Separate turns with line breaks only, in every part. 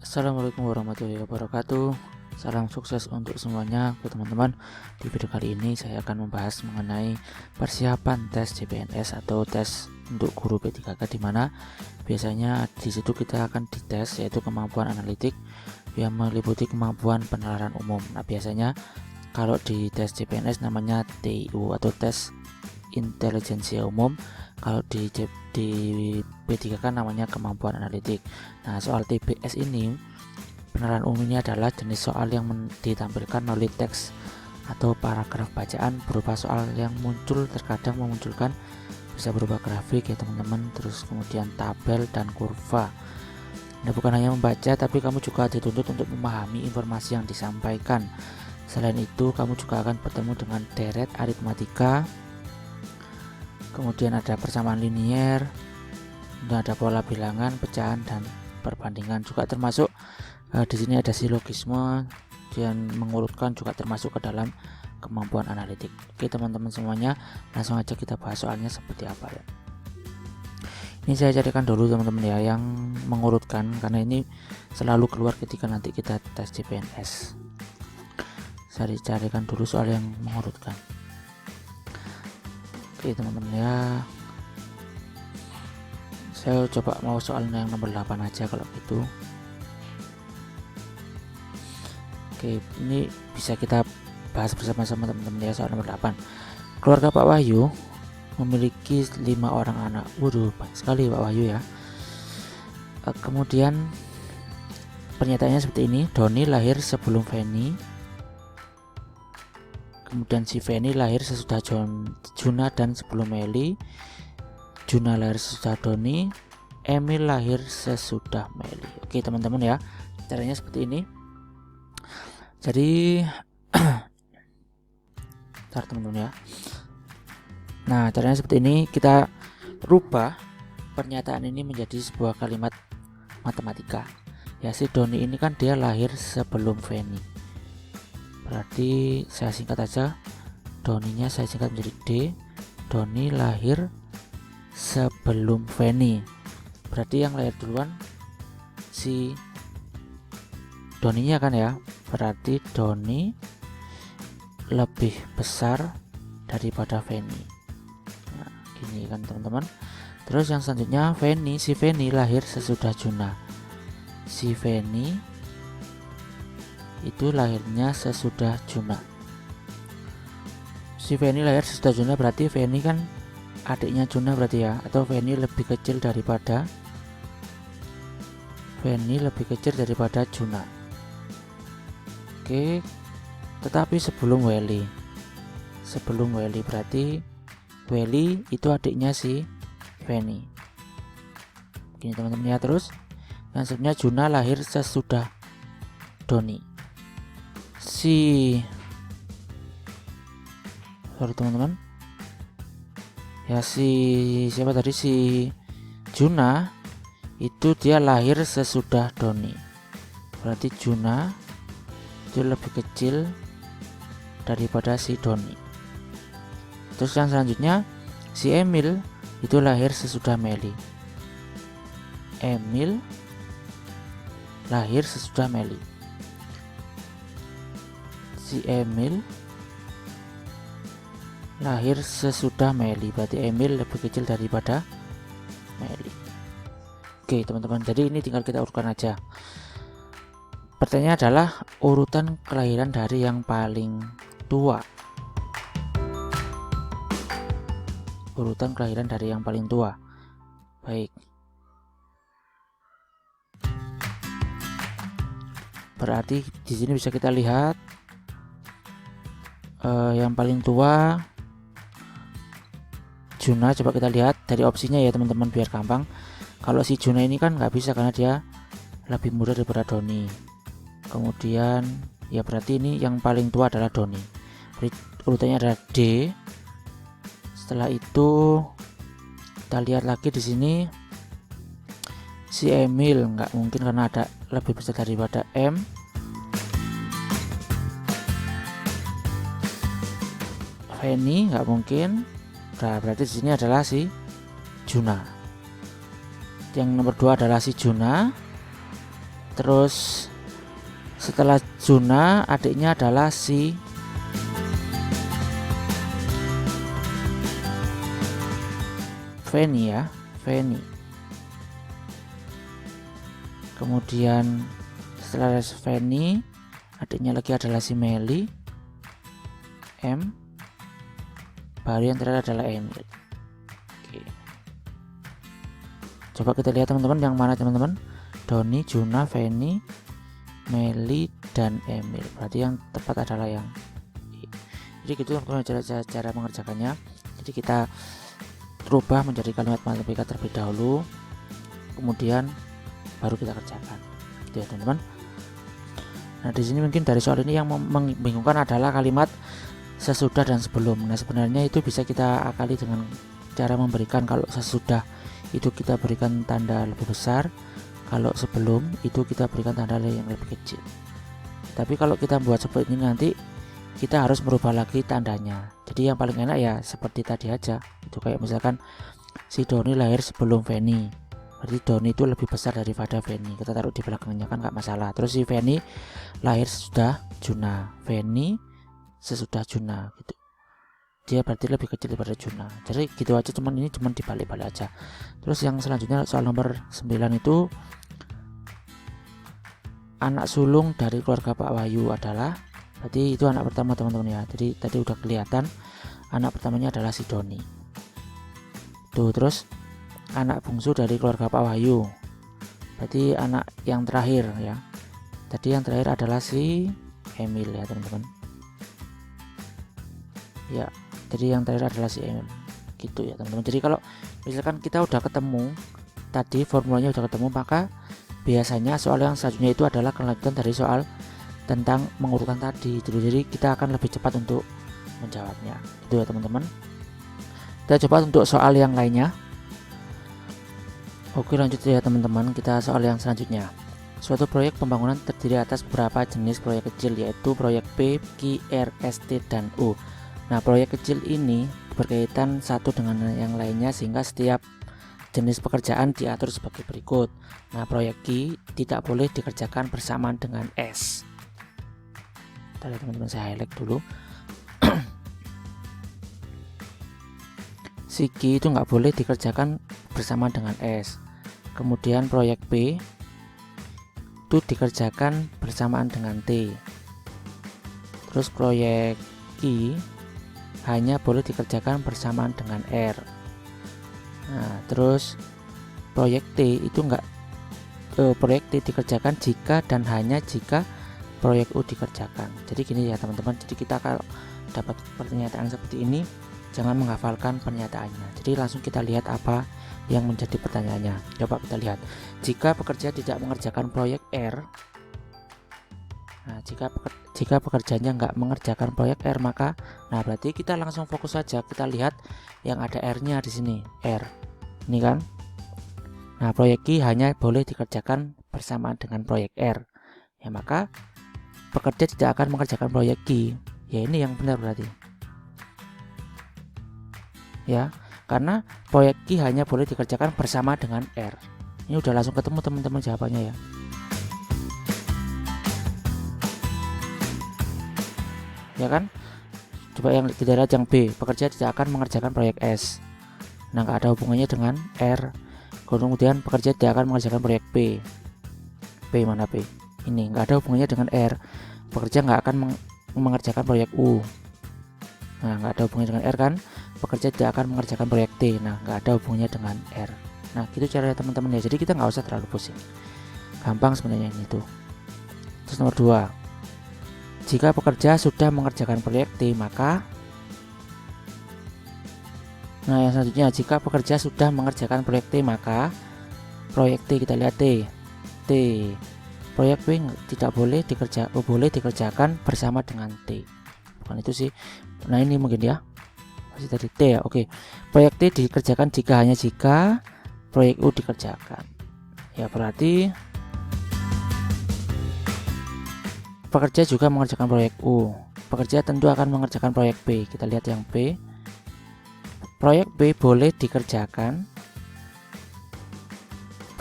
Assalamualaikum warahmatullahi wabarakatuh. Salam sukses untuk semuanya teman-teman. Di video kali ini saya akan membahas mengenai persiapan tes CPNS atau tes untuk guru P3K, di mana biasanya di situ kita akan dites yaitu kemampuan analitik yang meliputi kemampuan penalaran umum. Nah, biasanya kalau di tes CPNS namanya TIU atau tes intelijensia umum. Kalau di P3K namanya kemampuan analitik. Nah, soal TBS ini, penalaran umum ini adalah jenis soal yang ditampilkan melalui teks atau paragraf bacaan berupa soal yang terkadang memunculkan bisa berupa grafik ya teman-teman, terus kemudian tabel dan kurva. Nah, bukan hanya membaca, tapi kamu juga dituntut untuk memahami informasi yang disampaikan. Selain itu, kamu juga akan bertemu dengan deret aritmatika, kemudian ada persamaan linier, dan ada pola bilangan, pecahan, dan perbandingan juga termasuk. Di sini ada silogisme dan mengurutkan juga termasuk ke dalam kemampuan analitik. Oke teman-teman semuanya, langsung aja kita bahas soalnya seperti apa ya. Ini saya carikan dulu teman-teman ya yang mengurutkan, karena ini selalu keluar ketika nanti kita tes CPNS. Saya carikan dulu soal yang mengurutkan. Oke teman-teman ya, saya coba mau soalnya yang nomor 8 aja kalau gitu. Oke, ini bisa kita bahas bersama-sama teman-teman ya. Soal nomor 8, keluarga Pak Wahyu memiliki 5 orang anak. Waduh, banyak sekali Pak Wahyu ya. Kemudian pernyataannya seperti ini: Doni lahir sebelum Feni, kemudian si Feni lahir sesudah Juna dan sebelum Meli. Juna lahir sesudah Doni, Emil lahir sesudah Meli. Oke teman-teman ya, caranya seperti ini. Jadi bentar teman-teman ya. Nah, caranya seperti ini, kita rubah pernyataan ini menjadi sebuah kalimat matematika. Ya, si Doni ini kan dia lahir sebelum Feni. Berarti saya singkat aja, Doninya saya singkat menjadi D. Doni lahir sebelum Feni. Berarti yang lahir duluan si Doninya kan ya. Berarti Doni lebih besar daripada Feni. Nah, gini kan teman-teman. Terus yang selanjutnya Feni, si Feni lahir sesudah Juna. Si Feni itu lahirnya sesudah Juna. Si Feni lahir sesudah Juna, berarti Feni kan adiknya Juna berarti ya, atau Feni lebih kecil daripada Juna. Oke, tetapi sebelum Weli berarti Weli itu adiknya si Feni. Gini teman-teman ya. Terus yang sebenarnya Juna lahir sesudah Doni. Teman-teman ya, siapa tadi, si Juna itu dia lahir sesudah Doni. Berarti Juna itu lebih kecil daripada si Doni. Terus yang selanjutnya si Emil itu lahir sesudah Meli. Emil lahir sesudah Meli. Si Emil lahir sesudah Meli, berarti Emil lebih kecil daripada Meli. Oke teman-teman, jadi ini tinggal kita urutkan aja. Pertanyaannya adalah urutan kelahiran dari yang paling tua. Urutan kelahiran dari yang paling tua. Baik. Berarti di sini bisa kita lihat yang paling tua Juna. Coba kita lihat dari opsinya ya teman-teman biar gampang. Kalau si Juna ini kan nggak bisa karena dia lebih muda daripada Doni. Kemudian ya berarti ini yang paling tua adalah Doni. Berarti urutannya adalah D. Setelah itu kita lihat lagi di sini si Emil nggak mungkin karena ada lebih besar daripada M. Feni nggak mungkin. Nah, berarti di sini adalah si Juna. Yang nomor 2 adalah si Juna. Terus setelah Juna adiknya adalah si Feni ya, Feni. Kemudian setelah Feni adiknya lagi adalah si Meli, M. Baru yang terakhir adalah Emil. Oke. Coba kita lihat teman-teman yang mana teman-teman? Doni, Juna, Feni, Meli, dan Emil. Berarti yang tepat adalah yang I. Jadi gitu teman-teman cara mengerjakannya. Jadi kita rubah menjadi kalimat matematika terlebih dahulu, kemudian baru kita kerjakan. Gitu ya teman-teman. Nah di sini mungkin dari soal ini yang membingungkan adalah kalimat sesudah dan sebelum. Nah sebenarnya itu bisa kita akali dengan cara memberikan, kalau sesudah itu kita berikan tanda lebih besar, kalau sebelum itu kita berikan tanda yang lebih kecil. Tapi kalau kita buat seperti ini nanti kita harus merubah lagi tandanya. Jadi yang paling enak ya seperti tadi aja. Itu kayak misalkan si Doni lahir sebelum Feni, berarti Doni itu lebih besar daripada Feni. Kita taruh di belakangnya kan nggak masalah. Terus si Feni lahir sesudah Juna, Feni sesudah Juna gitu. Dia berarti lebih kecil daripada Juna. Jadi gitu aja, cuman ini cuman dibalik-balik aja. Terus yang selanjutnya soal nomor 9 itu anak sulung dari keluarga Pak Wahyu adalah, berarti itu anak pertama teman-teman ya. Jadi tadi udah kelihatan anak pertamanya adalah si Doni. Tuh, terus anak bungsu dari keluarga Pak Wahyu, berarti anak yang terakhir ya. Tadi yang terakhir adalah si Emil ya teman-teman. Ya, jadi yang terakhir adalah si Emil. Gitu ya teman-teman. Jadi kalau misalkan kita udah ketemu tadi formulanya udah ketemu, maka biasanya soal yang selanjutnya itu adalah kelanjutan dari soal tentang mengurutkan tadi. Jadi kita akan lebih cepat untuk menjawabnya. Itu ya teman-teman. Kita coba untuk soal yang lainnya. Oke, lanjut ya teman-teman. Kita soal yang selanjutnya. Suatu proyek pembangunan terdiri atas beberapa jenis proyek kecil, yaitu proyek P, Q, R, S, T, dan U. Nah, proyek kecil ini berkaitan satu dengan yang lainnya sehingga setiap jenis pekerjaan diatur sebagai berikut. Nah, proyek Q tidak boleh dikerjakan bersamaan dengan S. Tadi teman-teman saya highlight dulu. Si Q itu nggak boleh dikerjakan bersama dengan S. Kemudian proyek P itu dikerjakan bersamaan dengan T. Terus proyek Q hanya boleh dikerjakan bersamaan dengan R. Nah, terus proyek T itu proyek T dikerjakan jika dan hanya jika proyek U dikerjakan. Jadi gini ya teman-teman. Jadi kita kalau dapat pernyataan seperti ini, jangan menghafalkan pernyataannya. Jadi langsung kita lihat apa yang menjadi pertanyaannya. Coba kita lihat. Jika pekerja tidak mengerjakan proyek R, nah jika pekerjanya nggak mengerjakan proyek R, maka nah berarti kita langsung fokus saja, kita lihat yang ada R-nya di sini, R ini kan. Nah proyek Q hanya boleh dikerjakan bersamaan dengan proyek R ya, maka pekerja tidak akan mengerjakan proyek Q ya. Ini yang benar berarti ya, karena proyek Q hanya boleh dikerjakan bersama dengan R. Ini udah langsung ketemu teman-teman jawabannya ya. Ya kan? Coba yang kita lihat yang B, pekerja tidak akan mengerjakan proyek S. Nah, nggak ada hubungannya dengan R. Kemudian pekerja tidak akan mengerjakan proyek P. P mana P? Ini nggak ada hubungannya dengan R. Pekerja nggak akan mengerjakan proyek U. Nah, nggak ada hubungannya dengan R kan? Pekerja tidak akan mengerjakan proyek T. Nah, nggak ada hubungannya dengan R. Nah, gitu caranya teman-teman ya. Jadi kita nggak usah terlalu pusing. Gampang sebenarnya ini tuh. Terus nomor 2. Jika pekerja sudah mengerjakan proyek T, maka nah yang selanjutnya, jika pekerja sudah mengerjakan proyek T, maka proyek T kita lihat T. Proyek P tidak boleh dikerjakan bersama dengan T. Bukan itu sih. Nah, ini mungkin ya. Masih tadi T ya. Oke. Proyek T dikerjakan hanya jika proyek U dikerjakan. Ya, berarti pekerja juga mengerjakan proyek U. Pekerja tentu akan mengerjakan proyek B. Kita lihat yang B. Proyek B boleh dikerjakan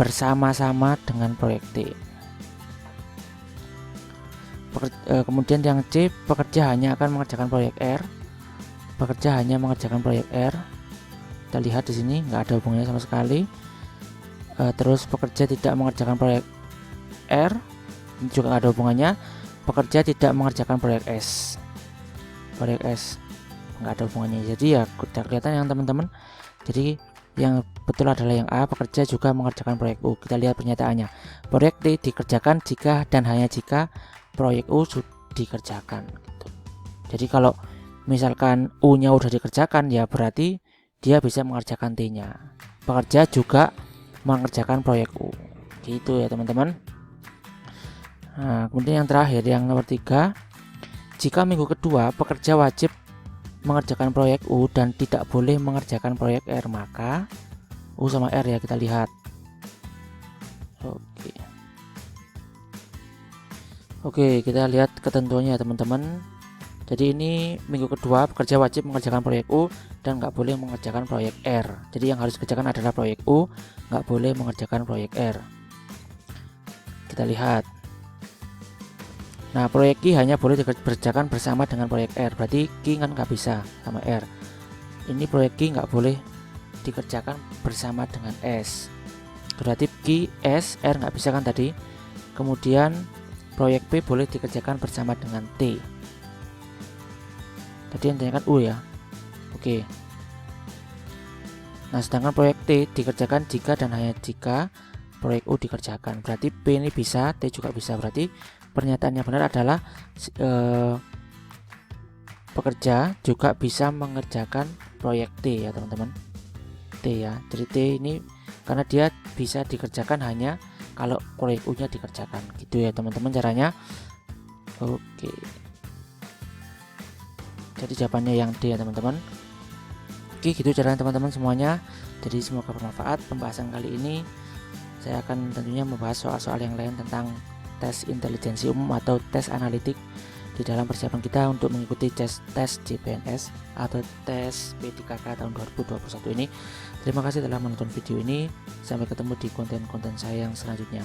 bersama-sama dengan proyek T. Kemudian yang C, pekerja hanya akan mengerjakan proyek R. Pekerja hanya mengerjakan proyek R. Kita lihat di sini nggak ada hubungannya sama sekali. Terus pekerja tidak mengerjakan proyek R, ini juga nggak ada hubungannya. Pekerja tidak mengerjakan proyek S. Proyek S nggak ada hubungannya. Jadi ya udah kelihatan yang teman-teman. Jadi yang betul adalah yang A, pekerja juga mengerjakan proyek U. Kita lihat pernyataannya. Proyek T dikerjakan jika dan hanya jika proyek U sudah dikerjakan gitu. Jadi kalau misalkan U-nya udah dikerjakan, ya berarti dia bisa mengerjakan T-nya. Pekerja juga mengerjakan proyek U. Gitu ya teman-teman. Nah, kemudian yang terakhir, yang nomor 3, jika minggu kedua pekerja wajib mengerjakan proyek U dan tidak boleh mengerjakan proyek R, maka U sama R ya kita lihat. Oke, kita lihat ketentuannya teman-teman. Jadi ini minggu kedua pekerja wajib mengerjakan proyek U dan nggak boleh mengerjakan proyek R. Jadi yang harus dikerjakan adalah proyek U, nggak boleh mengerjakan proyek R. Kita lihat. Nah, proyek Q hanya boleh dikerjakan bersama dengan proyek R. Berarti Q kan nggak bisa sama R. Ini proyek Q nggak boleh dikerjakan bersama dengan S. Berarti Q, S, R nggak bisa kan tadi. Kemudian proyek P boleh dikerjakan bersama dengan T. Tadi yang ditanyakan U ya. Oke. Nah, sedangkan proyek T dikerjakan jika dan hanya jika proyek U dikerjakan. Berarti P ini bisa, T juga bisa. Berarti pernyataan yang benar adalah pekerja juga bisa mengerjakan proyek T ya teman-teman. T ya. Jadi T ini karena dia bisa dikerjakan hanya kalau proyek U-nya dikerjakan. Gitu ya teman-teman caranya. Oke. Jadi jawabannya yang D ya teman-teman. Oke, gitu caranya teman-teman semuanya. Jadi semoga bermanfaat pembahasan kali ini. Saya akan tentunya membahas soal-soal yang lain tentang tes intelijensi umum atau tes analitik di dalam persiapan kita untuk mengikuti tes CPNS atau tes P3K tahun 2021 ini. Terima kasih telah menonton video ini. Sampai ketemu di konten-konten saya yang selanjutnya.